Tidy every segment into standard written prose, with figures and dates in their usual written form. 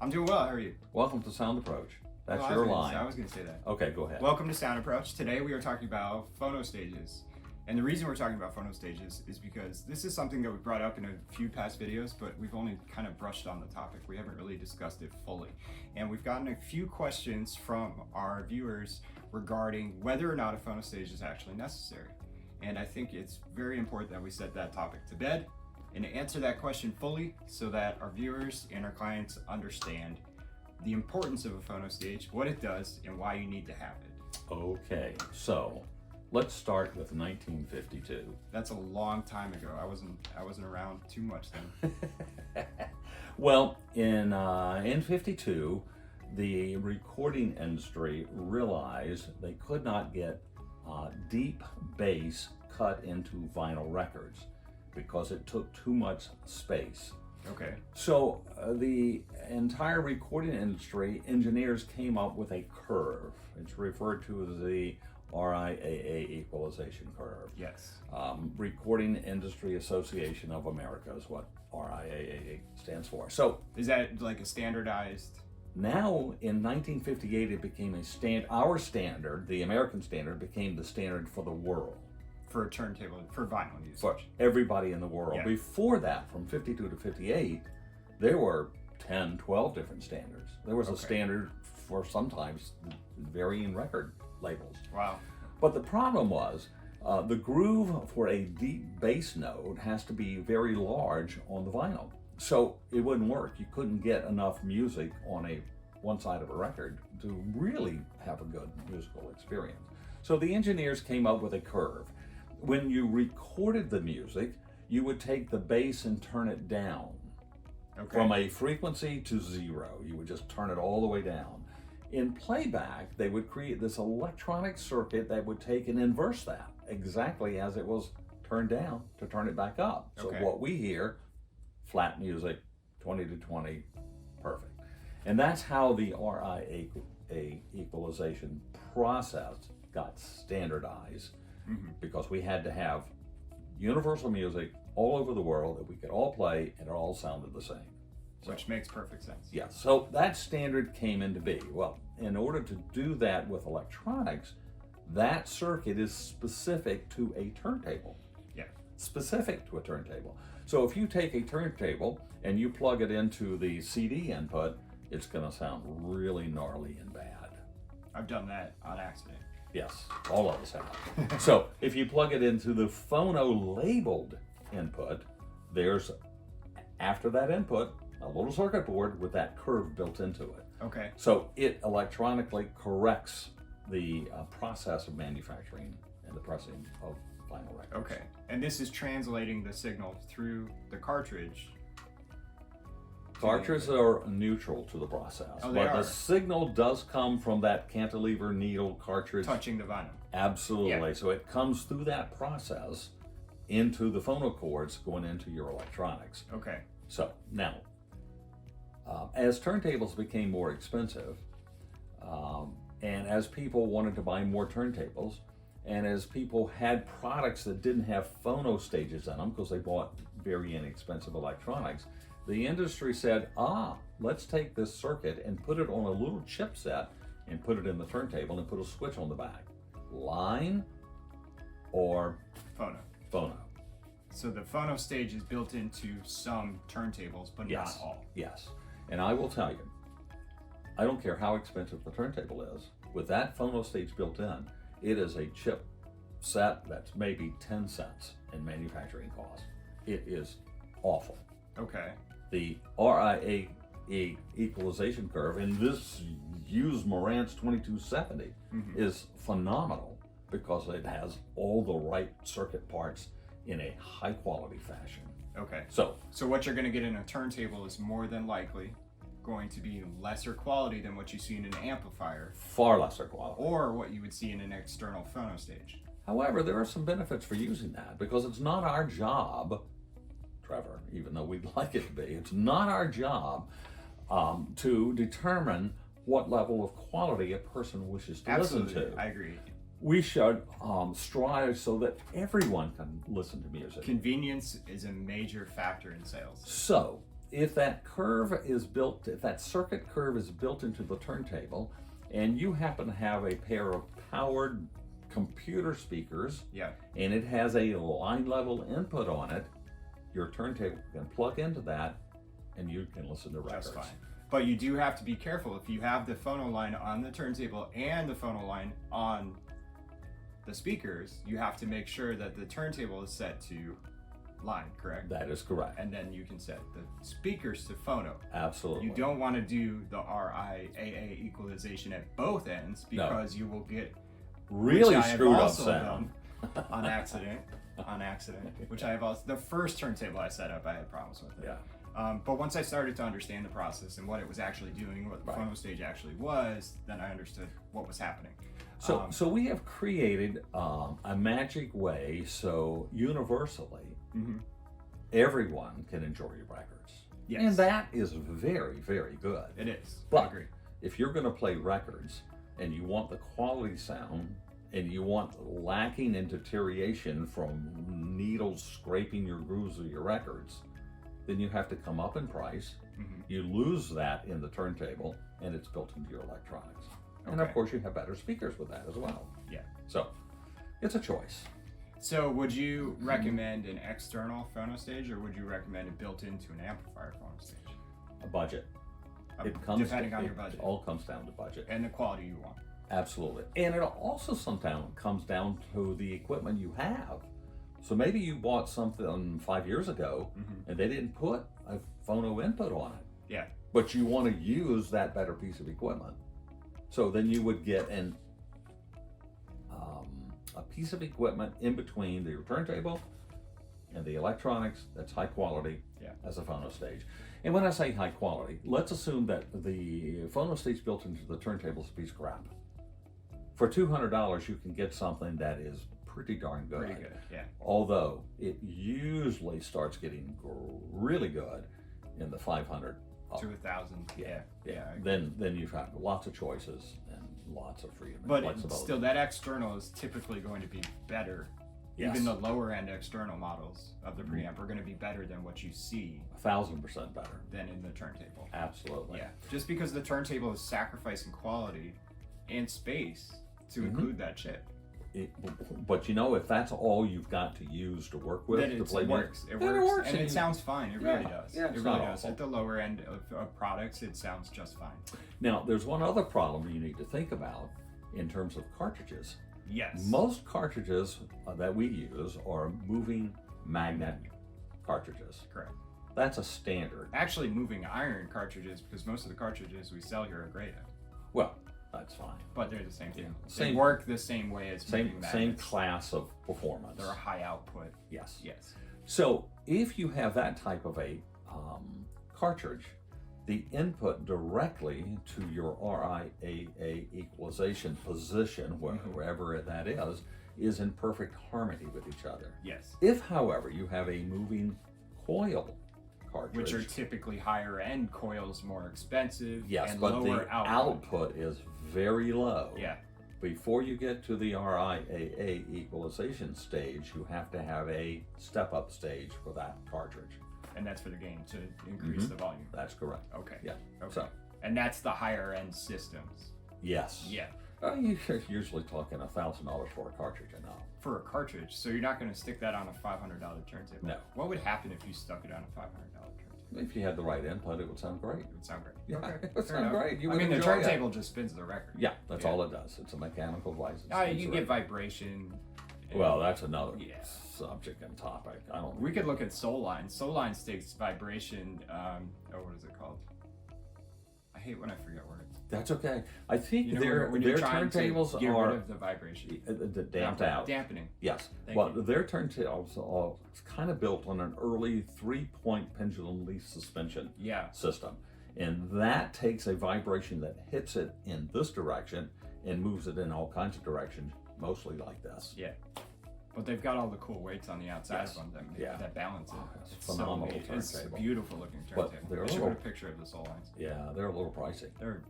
I'm doing well. How are you? Welcome to Sound Approach. That's Oh, your line. I was going to say that. Okay, go ahead. Welcome to Sound Approach. Today we are talking about phono stages. And the reason we're talking about phono stages is because this is something that we brought up in a few past videos, but we've only kind of brushed on the topic. We haven't really discussed it fully. And we've gotten a few questions from our viewers regarding whether or not a phono stage is actually necessary. And I think it's very important that we set that topic to bed and answer that question fully so that our viewers and our clients understand the importance of a phono stage, what it does, and why you need to have it. Okay, so let's start with 1952. That's a long time ago. I wasn't around too much then. Well, in 52, the recording industry realized they could not get deep bass cut into vinyl records because it took too much space. Okay. So the entire recording industry engineers came up with a curve. It's referred to as the RIAA equalization curve. Yes. Recording Industry Association of America is what RIAA stands for. So Is that like a standardized? now in 1958 it became a our standard, the American standard, became the standard for the world. For a turntable, for vinyl usage. For everybody in the world. Yeah. Before that, from 52 to 58, there were 10, 12 different standards. There was a standard for sometimes varying record labels. Wow. But the problem was the groove for a deep bass note has to be very large on the vinyl. So it wouldn't work. You couldn't get enough music on one side of a record to really have a good musical experience. So the engineers came up with a curve. When you recorded the music, you would take the bass and turn it down from a frequency to 0. You would just turn it all the way down. In playback, they would create this electronic circuit that would take and inverse that exactly as it was turned down to turn it back up. So what we hear, flat music, 20 to 20, perfect. And that's how the RIAA equalization process got standardized. Mm-hmm. Because we had to have universal music all over the world that we could all play and it all sounded the same. Which makes perfect sense. Yeah, so that standard came into being. Well, in order to do that with electronics, that circuit is specific to a turntable. Yeah. Specific to a turntable. So if you take a turntable and you plug it into the CD input, it's going to sound really gnarly and bad. I've done that on accident. Yes, all of us have. So if you plug it into the phono labeled input, there's, after that input, a little circuit board with that curve built into it. Okay. So it electronically corrects the process of manufacturing and the pressing of vinyl records. Okay. And this is translating the signal through the cartridge. Cartridges are neutral to the process, but the signal does come from that cantilever needle cartridge. Touching the vinyl. Absolutely. Yeah. So it comes through that process into the phono cords going into your electronics. Okay. So now, as turntables became more expensive, and as people wanted to buy more turntables, and as people had products that didn't have phono stages in them because they bought very inexpensive electronics, the industry said, let's take this circuit and put it on a little chipset and put it in the turntable and put a switch on the back. Line or phono. Phono. So the phono stage is built into some turntables, but not all. Yes. And I will tell you, I don't care how expensive the turntable is, with that phono stage built in, it is a chip set that's maybe 10 cents in manufacturing cost. It is awful. Okay. The RIAA equalization curve, and this used Marantz 2270, is phenomenal because it has all the right circuit parts in a high quality fashion. Okay. So what you're going to get in a turntable is more than likely going to be lesser quality than what you see in an amplifier. Far lesser quality. Or what you would see in an external phono stage. However, there are some benefits for using that because it's not our job, Trevor, even though we'd like it to be, it's not our job to determine what level of quality a person wishes to listen to. I agree. We should strive so that everyone can listen to music. Convenience is a major factor in sales. So if that circuit curve is built into the turntable, and you happen to have a pair of powered computer speakers, Yeah. and it has a line level input on it, your turntable can plug into that, and you can listen to records. Just fine. But you do have to be careful. If you have the phono line on the turntable and the phono line on the speakers, you have to make sure that the turntable is set to line, correct? That is correct. And then you can set the speakers to phono. Absolutely. You don't want to do the RIAA equalization at both ends, because you will get really which I have screwed up also sound done on accident. Which I have also, the first turntable I set up, I had problems with it. Yeah. But once I started to understand the process and what it was actually doing, what the phono stage actually was, then I understood what was happening. So we have created a magic way so universally everyone can enjoy your records. Yes. And that is very, very good. It is. I But agree. if you're going to play records and you want the quality sound and you want lacking in deterioration from needles scraping your grooves of your records, then you have to come up in price. You lose that in the turntable, and it's built into your electronics. And of course, you have better speakers with that as well. Yeah. So it's a choice. So would you recommend an external phono stage, or would you recommend it built into an amplifier phono stage? A budget. Depending on your budget. It all comes down to budget. And the quality you want. Absolutely. And it also sometimes comes down to the equipment you have. So maybe you bought something 5 years ago and they didn't put a phono input on it. Yeah. But you want to use that better piece of equipment. So then you would get a piece of equipment in between your turntable and the electronics that's high quality as a phono stage. And when I say high quality, let's assume that the phono stage built into the turntable is a piece of crap. For $200, you can get something that is pretty darn good. Pretty good, yeah. Although it usually starts getting really good in the 500 up. To 1,000. Yeah. Then you've got lots of choices and lots of freedom and But flexibility. still, that external is typically going to be better. Yes. Even the lower end external models of the preamp are going to be better than what you see 1,000% better. than in the turntable. Absolutely. Yeah. Just because the turntable is sacrificing quality and space to include that chip. But you know, if that's all you've got to use to work with, Then to it play works. It then works. And it sounds fine. It really does. Yeah, it it's really not does. awful. At the lower end of products, it sounds just fine. Now, there's one other problem you need to think about in terms of cartridges. Yes. Most cartridges that we use are moving magnet cartridges. Correct. That's a standard. Actually, moving iron cartridges, because most of the cartridges we sell here are graded. Well, that's fine. But they're the same thing. Same- They work the same way as moving magnets. Same class of performance. They're a high output. Yes. Yes. So if you have that type of a cartridge, the input directly to your RIAA equalization position, wherever that is in perfect harmony with each other. Yes. If, however, you have a moving coil cartridge, Which are typically higher end coils, more expensive, yes, and but lower the output. output is very low. Yeah. Before you get to the RIAA equalization stage, you have to have a step-up stage for that cartridge. And that's for the gain, to increase the volume. That's correct. Okay. Yeah. Okay. So, And that's the higher end systems. yes. Yeah. You're usually talking $1,000 for a cartridge and up. For a cartridge. So you're not going to stick that on a $500 turntable. No. What would happen if you stuck it on a $500 turntable? If you had the right input, it would sound great. It would sound great. Yeah, Okay. it would Fair sound enough. great. You I would mean, the enjoy it. turntable just spins the record. Yeah, that's all it does. It's a mechanical device. You get vibration. Well, that's another Yeah. subject and topic. I don't. We could look at Soul Line. Soul Line takes vibration. What is it called? I hate when I forget words. That's okay. I think You know, their when you're trying turntables to get are rid of the vibration. damped out. Dampening. Yes, Thank but you. their turntables are kind of built on an early 3-point pendulum leaf suspension Yeah. system, and that takes a vibration that hits it in this direction and moves it in all kinds of directions, mostly like this. Yeah. But they've got all the cool weights on the outside Yes. of them Yeah. that balance it. Oh, it's It's phenomenal so neat. It's a turntable. beautiful looking But turntable. they're I should little- put a picture of the Soul Lines. Yeah, they're a little pricey. They're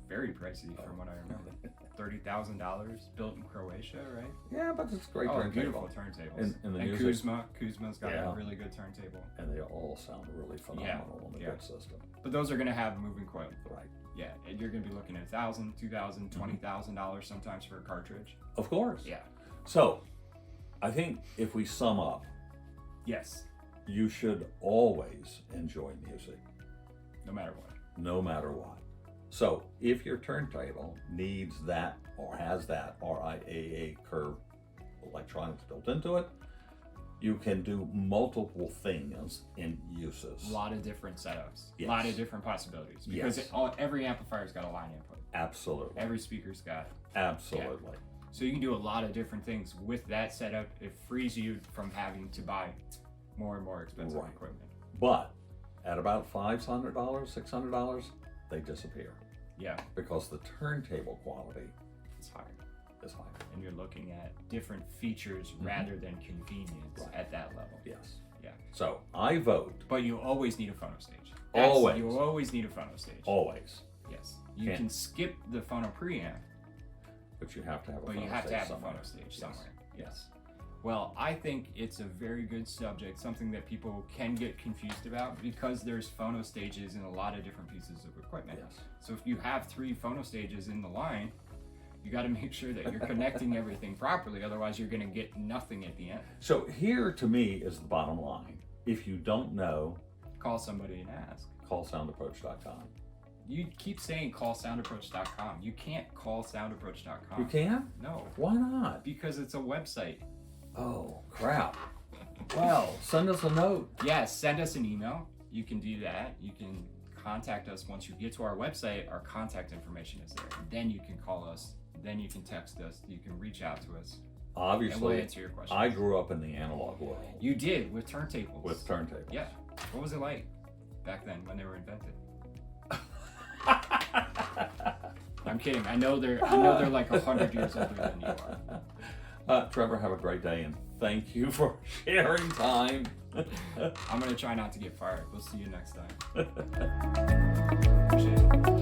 very pricey from what I remember. $30,000, built in Croatia, right? Yeah, but it's a great Oh, beautiful turntable. turntables. And the and music, Kuzma's got Yeah. a really good turntable. and they all sound really phenomenal on the yeah. good system. But those are going to have a moving coil. Right. Yeah, and you're going to be looking at $1,000, $2,000, $20,000 sometimes for a cartridge. Of course. Yeah. So, I think if we sum up, Yes, you should always enjoy music, no matter what. no matter what. So, if your turntable needs that or has that RIAA curve electronics built into it, you can do multiple things in uses. A lot of different setups, a Yes. lot of different possibilities. Because Yes. every amplifier's got a line input. Absolutely. Every speaker's got it. Absolutely. So you can do a lot of different things with that setup. It frees you from having to buy more and more expensive Right. equipment. But at about $500, $600, they disappear Yeah, because the turntable quality it's higher. is higher. And you're looking at different features rather than convenience Right. at that level. Yes. Yeah. So I vote But you always need a phono stage. Always. You always need a phono stage. always, Yes. You Can't- can skip the phono preamp, but you have to have a but phono you have to stage have somewhere. a phono stage Yes. somewhere. Yes. Well, I think it's a very good subject, something that people can get confused about because there's phono stages in a lot of different pieces of equipment. Yes. So if you have 3 phono stages in the line, you got to make sure that you're connecting everything properly. Otherwise, you're going to get nothing at the end. So here to me is the bottom line. If you don't know, Call somebody and ask. call soundapproach.com. You keep saying call soundapproach.com. You can't call soundapproach.com. You can? No, Why not? because it's a website. Oh, crap. Well, send us a note. Yes, send us an email. You can do that. You can contact us once you get to our website. Our contact information is there. Then you can call us. Then you can text us. You can reach out to us. And we'll Obviously, answer your questions. I grew up in the analog world You did with turntables. with turntables. Yeah. What was it like back then when they were invented? I'm kidding. I know they're like 100 years older than you are. Trevor, have a great day and thank you for sharing time. I'm gonna try not to get fired. We'll see you next time. Appreciate it.